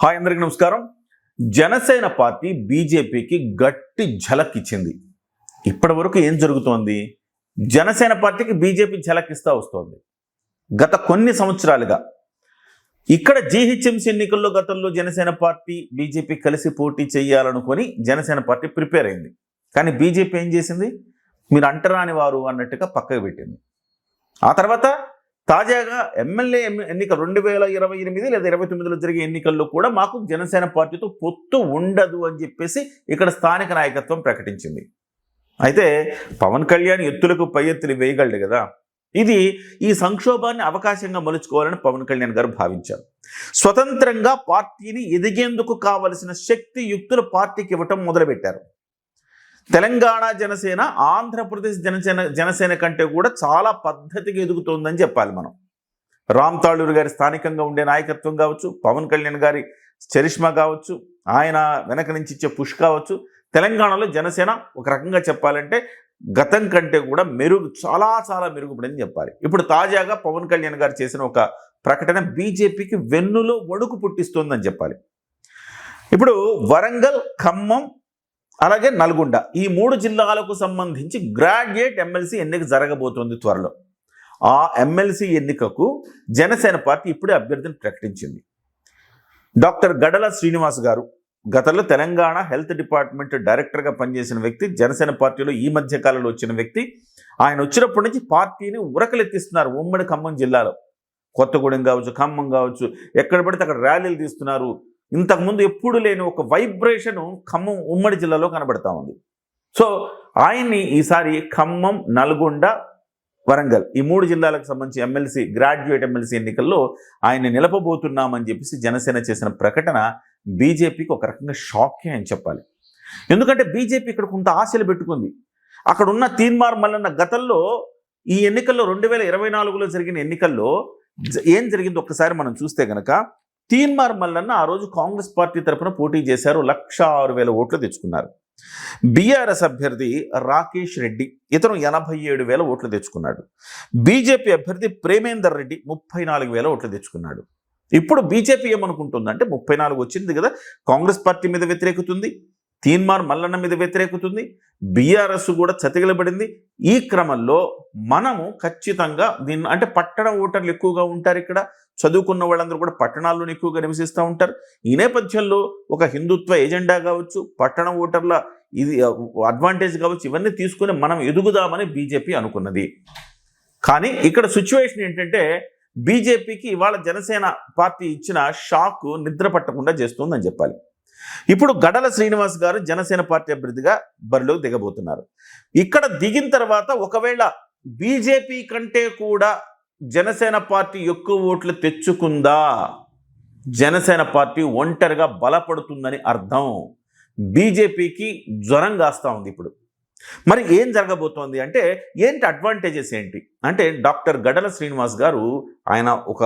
Hi అందరికీ నమస్కారం. Janasena party బీజేపీకి గట్టి ఝలక్ ఇచ్చింది. ఇప్పటి వరకు ఏం జరుగుతోంది? జనసేన పార్టీకి బీజేపీ ఝలక్ ఇస్తా వస్తోంది. గత కొన్ని సంవత్సరాలుగా ఇక్కడ జీహెచ్ఎంసీ ఎన్నికల్లో గతంలో జనసేన పార్టీ బీజేపీ కలిసి పోటీ చేయాలనుకొని జనసేన పార్టీ ప్రిపేర్ అయింది. కానీ బీజేపీ ఏం చేసింది? మీరు అంటరాని వారు అన్నట్టుగా పక్కకు పెట్టింది. ఆ తర్వాత తాజాగా ఎమ్మెల్యే ఎన్నిక 2028 లేదా 29లో జరిగే ఎన్నికల్లో కూడా మాకు జనసేన పార్టీతో పొత్తు ఉండదు అని చెప్పేసి ఇక్కడ స్థానిక నాయకత్వం ప్రకటించింది. అయితే పవన్ కళ్యాణ్ ఎత్తులకు పై ఎత్తులు వేయగలడు కదా. ఇది ఈ సంక్షోభాన్ని అవకాశంగా మలుచుకోవాలని పవన్ కళ్యాణ్ గారు భావించారు. స్వతంత్రంగా పార్టీని ఎదిగేందుకు కావలసిన శక్తి యుక్తులు పార్టీకి ఇవ్వటం మొదలుపెట్టారు. తెలంగాణ జనసేన ఆంధ్రప్రదేశ్ జనసేన కంటే కూడా చాలా పద్ధతిగా ఎదుగుతోందని చెప్పాలి మనం. రామ్ తాళూరు గారి స్థానికంగా ఉండే నాయకత్వం కావచ్చు, పవన్ కళ్యాణ్ గారి చరిష్మా కావచ్చు, ఆయన వెనక నుంచి ఇచ్చే పుష్ కావచ్చు, తెలంగాణలో జనసేన ఒక రకంగా చెప్పాలంటే గతం కంటే కూడా చాలా మెరుగుపడిందని చెప్పాలి. ఇప్పుడు తాజాగా పవన్ కళ్యాణ్ గారు చేసిన ఒక ప్రకటన బీజేపీకి వెన్నులో వణుకు పుట్టిస్తోందని చెప్పాలి. ఇప్పుడు వరంగల్, ఖమ్మం అలాగే నల్గొండ ఈ 3 జిల్లాలకు సంబంధించి గ్రాడ్యుయేట్ ఎమ్మెల్సీ ఎన్నిక జరగబోతోంది త్వరలో. ఆ ఎమ్మెల్సీ ఎన్నికకు జనసేన పార్టీ ఇప్పుడే అభ్యర్థిని ప్రకటించింది. డాక్టర్ గడల శ్రీనివాస్ గారు గతంలో తెలంగాణ హెల్త్ డిపార్ట్మెంట్ డైరెక్టర్గా పనిచేసిన వ్యక్తి, జనసేన పార్టీలో ఈ మధ్య కాలంలో వచ్చిన వ్యక్తి. ఆయన వచ్చినప్పటి నుంచి పార్టీని ఉరకలెత్తిస్తున్నారు. ఉమ్మడి ఖమ్మం జిల్లాలో కొత్తగూడెం కావచ్చు, ఖమ్మం కావచ్చు, ఎక్కడ పడితే అక్కడ ర్యాలీలు తీస్తున్నారు. ఇంతకుముందు ఎప్పుడు లేని ఒక వైబ్రేషన్ ఖమ్మం ఉమ్మడి జిల్లాలో కనబడతా ఉంది. సో ఆయన్ని ఈసారి ఖమ్మం, నల్గొండ, వరంగల్ ఈ 3 జిల్లాలకు సంబంధించి ఎమ్మెల్సీ గ్రాడ్యుయేట్ ఎమ్మెల్సీ ఎన్నికల్లో ఆయన్ని నిలపబోతున్నామని చెప్పేసి జనసేన చేసిన ప్రకటన బీజేపీకి ఒక రకంగా షాకే అని చెప్పాలి. ఎందుకంటే బీజేపీ ఇక్కడ కొంత ఆశలు పెట్టుకుంది. అక్కడ ఉన్న తీన్మార్ మల్లన్న గతంలో ఈ ఎన్నికల్లో 2024లో జరిగిన ఎన్నికల్లో ఏం జరిగిందో ఒక్కసారి మనం చూస్తే కనుక తీన్మార్ మల్లన్న ఆ రోజు కాంగ్రెస్ పార్టీ తరఫున పోటీ చేశారు. 1,06,000 ఓట్లు తెచ్చుకున్నారు. బీఆర్ఎస్ అభ్యర్థి రాకేష్ రెడ్డి ఇతను 87,000 ఓట్లు తెచ్చుకున్నాడు. బీజేపీ అభ్యర్థి ప్రేమేందర్ రెడ్డి 34,000 ఓట్లు తెచ్చుకున్నాడు. ఇప్పుడు బీజేపీ ఏమనుకుంటుందంటే 34 వచ్చింది కదా, కాంగ్రెస్ పార్టీ మీద వ్యతిరేకత ఉంది, తీన్మార్ మల్లన్న మీద వ్యతిరేకత ఉంది, బీఆర్ఎస్ కూడా చతికిలబడింది. ఈ క్రమంలో మనము ఖచ్చితంగా దీన్ని అంటే పట్టణ ఓటర్లు ఎక్కువగా ఉంటారు, ఇక్కడ చదువుకున్న వాళ్ళందరూ కూడా పట్టణాల్లోనే ఎక్కువగా నివసిస్తూ ఉంటారు. ఈ నేపథ్యంలో ఒక హిందుత్వ ఎజెండా కావచ్చు, పట్టణ ఓటర్ల ఇది అడ్వాంటేజ్ కావచ్చు, ఇవన్నీ తీసుకుని మనం ఎదుగుదామని బీజేపీ అనుకున్నది. కానీ ఇక్కడ సిచ్యువేషన్ ఏంటంటే బీజేపీకి ఇవాళ జనసేన పార్టీ ఇచ్చిన షాక్ నిద్ర పట్టకుండా చేస్తుందని చెప్పాలి. ఇప్పుడు గడల శ్రీనివాస్ గారు జనసేన పార్టీ అభ్యర్థిగా బరిలోకి దిగబోతున్నారు. ఇక్కడ దిగిన తర్వాత ఒకవేళ బీజేపీ కంటే కూడా జనసేన పార్టీ ఎక్కువ ఓట్లు తెచ్చుకుందా, జనసేన పార్టీ ఒంటరిగా బలపడుతుందని అర్థం. బీజేపీకి జ్వరం కాస్తా ఉంది ఇప్పుడు. మరి ఏం జరగబోతోంది అంటే ఏంటి అడ్వాంటేజెస్ ఏంటి అంటే, డాక్టర్ గడల శ్రీనివాస్ గారు ఆయన ఒక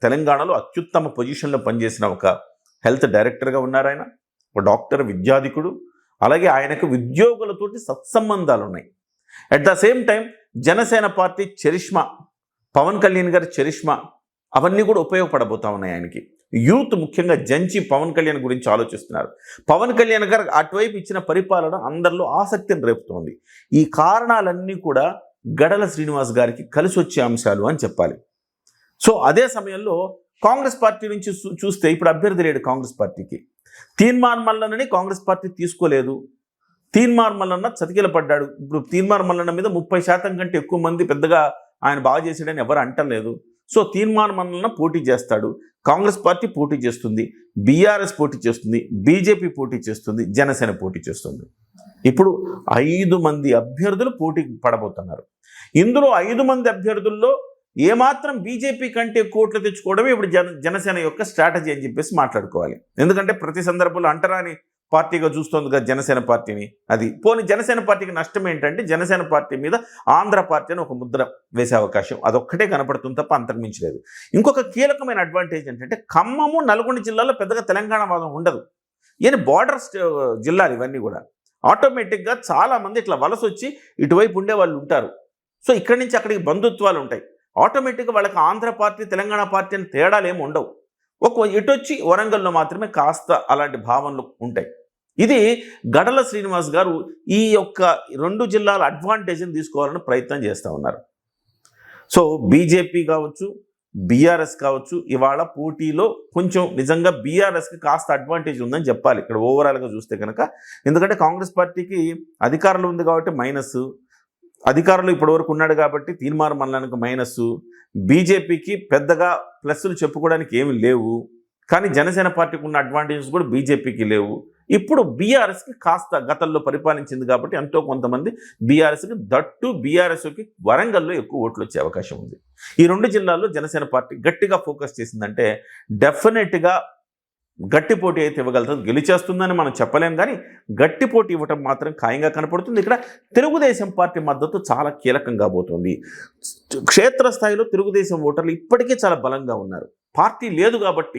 తెలంగాణలో అత్యుత్తమ పొజిషన్లో పనిచేసిన ఒక హెల్త్ డైరెక్టర్గా ఉన్నారు. ఆయన ఒక డాక్టర్, విద్యాధికుడు. అలాగే ఆయనకు ఉద్యోగులతోటి సత్సంబంధాలు ఉన్నాయి. At the same time Janasena party charisma, Pawan Kalyan గారి చరిష్మా అవన్నీ కూడా ఉపయోగపడబోతా ఉన్నాయి ఆయనకి. యూత్ ముఖ్యంగా జంచి పవన్ కళ్యాణ్ గురించి ఆలోచిస్తున్నారు. పవన్ కళ్యాణ్ గారు అటువైపు ఇచ్చిన పరిపాలన అందరిలో ఆసక్తిని రేపుతోంది. ఈ కారణాలన్నీ కూడా గడల శ్రీనివాస్ గారికి కలిసి వచ్చే అంశాలు అని చెప్పాలి. సో అదే సమయంలో కాంగ్రెస్ పార్టీ నుంచి చూస్తే ఇప్పుడు అభ్యర్థి లేడు కాంగ్రెస్ పార్టీకి. తీన్మార్ మల్లన్నని కాంగ్రెస్ పార్టీ తీసుకోలేదు. తీన్మార్ మల్లన్న చతికిల పడ్డాడు. ఇప్పుడు తీన్మార్ మల్లన్న మీద 30% కంటే ఎక్కువ మంది పెద్దగా ఆయన బాగా చేసాడని ఎవరు అంటలేదు. సో తీన్మార్ మల్లన్న పోటీ చేస్తాడు, కాంగ్రెస్ పార్టీ పోటీ చేస్తుంది, బీఆర్ఎస్ పోటీ చేస్తుంది, బీజేపీ పోటీ చేస్తుంది, జనసేన పోటీ చేస్తుంది. ఇప్పుడు 5 మంది అభ్యర్థులు పోటీ పడబోతున్నారు. ఇందులో 5 మంది అభ్యర్థుల్లో ఏమాత్రం బీజేపీ కంటే కోట్లు తెచ్చుకోవడమే ఇప్పుడు జనసేన యొక్క స్ట్రాటజీ అని చెప్పేసి మాట్లాడుకోవాలి. ఎందుకంటే ప్రతి సందర్భంలో అంటరాని పార్టీగా చూస్తోంది కదా జనసేన పార్టీని. అది పోనీ జనసేన పార్టీకి నష్టం ఏంటంటే జనసేన పార్టీ మీద ఆంధ్ర పార్టీ అని ఒక ముద్ర వేసే అవకాశం అదొక్కటే కనపడుతుంది తప్ప అంతకుమించలేదు. ఇంకొక కీలకమైన అడ్వాంటేజ్ ఏంటంటే ఖమ్మము, నల్గొండ జిల్లాలో పెద్దగా తెలంగాణ వాదం ఉండదు. ఈయన బార్డర్ జిల్లాలు ఇవన్నీ కూడా. ఆటోమేటిక్గా చాలామంది ఇట్లా వలస వచ్చి ఇటువైపు ఉండే వాళ్ళు ఉంటారు. సో ఇక్కడి నుంచి అక్కడికి బంధుత్వాలు ఉంటాయి. ఆటోమేటిక్గా వాళ్ళకి ఆంధ్ర పార్టీ, తెలంగాణ పార్టీ అని తేడాలు ఏమి ఉండవు. ఇటొచ్చి వరంగల్లో మాత్రమే కాస్త అలాంటి భావనలు ఉంటాయి. ఇది గడల శ్రీనివాస్ గారు ఈ యొక్క 2 జిల్లాల అడ్వాంటేజ్ని తీసుకోవాలని ప్రయత్నం చేస్తూ ఉన్నారు. సో బీజేపీ కావచ్చు, బీఆర్ఎస్ కావచ్చు, ఇవాళ పోటీలో కొంచెం నిజంగా బీఆర్ఎస్కి కాస్త అడ్వాంటేజ్ ఉందని చెప్పాలి ఇక్కడ ఓవరాల్గా చూస్తే కనుక. ఎందుకంటే కాంగ్రెస్ పార్టీకి అధికారంలో ఉంది కాబట్టి మైనస్, అధికారంలో ఇప్పటివరకు ఉన్నాడు కాబట్టి తీర్మానం మండలానికి మైనస్, బీజేపీకి పెద్దగా ప్లస్లు చెప్పుకోవడానికి ఏమి లేవు. కానీ జనసేన పార్టీకి ఉన్న అడ్వాంటేజెస్ కూడా బీజేపీకి లేవు. ఇప్పుడు బీఆర్ఎస్కి కాస్త గతంలో పరిపాలించింది కాబట్టి ఎంతో కొంతమంది బీఆర్ఎస్కి, దట్టు బీఆర్ఎస్కి వరంగల్లో ఎక్కువ ఓట్లు వచ్చే అవకాశం ఉంది. ఈ 2 జిల్లాల్లో జనసేన పార్టీ గట్టిగా ఫోకస్ చేసిందంటే డెఫినెట్గా గట్టి పోటీ అయితే ఇవ్వగలుగుతుంది. గెలిచేస్తుందని మనం చెప్పలేం, కానీ గట్టి పోటీ ఇవ్వటం మాత్రం ఖాయంగా కనపడుతుంది. ఇక్కడ తెలుగుదేశం పార్టీ మద్దతు చాలా కీలకంగా పోతుంది. క్షేత్రస్థాయిలో తెలుగుదేశం ఓటర్లు ఇప్పటికే చాలా బలంగా ఉన్నారు. పార్టీ లేదు కాబట్టి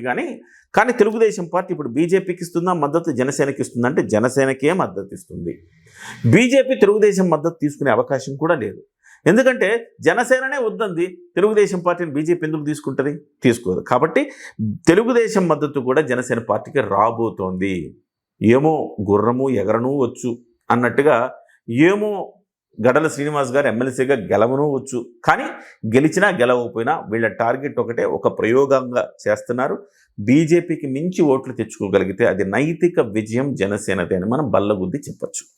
కానీ తెలుగుదేశం పార్టీ ఇప్పుడు బీజేపీకి ఇస్తుందా మద్దతు, జనసేనకి ఇస్తుందంటే జనసేనకే మద్దతు ఇస్తుంది. బీజేపీ తెలుగుదేశం మద్దతు తీసుకునే అవకాశం కూడా లేదు. ఎందుకంటే జనసేననే వద్దంది, తెలుగుదేశం పార్టీని బీజేపీ ఎందుకు తీసుకుంటుంది? తీసుకోదు. కాబట్టి తెలుగుదేశం మద్దతు కూడా జనసేన పార్టీకి రాబోతోంది. ఏమో గుర్రము ఎగరను వచ్చు అన్నట్టుగా, ఏమో గడల శ్రీనివాస్ గారు ఎమ్మెల్సీగా గెలవను వచ్చు, కానీ గెలిచినా గెలవకపోయినా వీళ్ళ టార్గెట్ ఒకటే, ఒక ప్రయోగంగా చేస్తున్నారు. బీజేపీకి మించి ఓట్లు తెచ్చుకోగలిగితే అది నైతిక విజయం జనసేనదే అని మనం బల్లగుద్ది చెప్పచ్చు.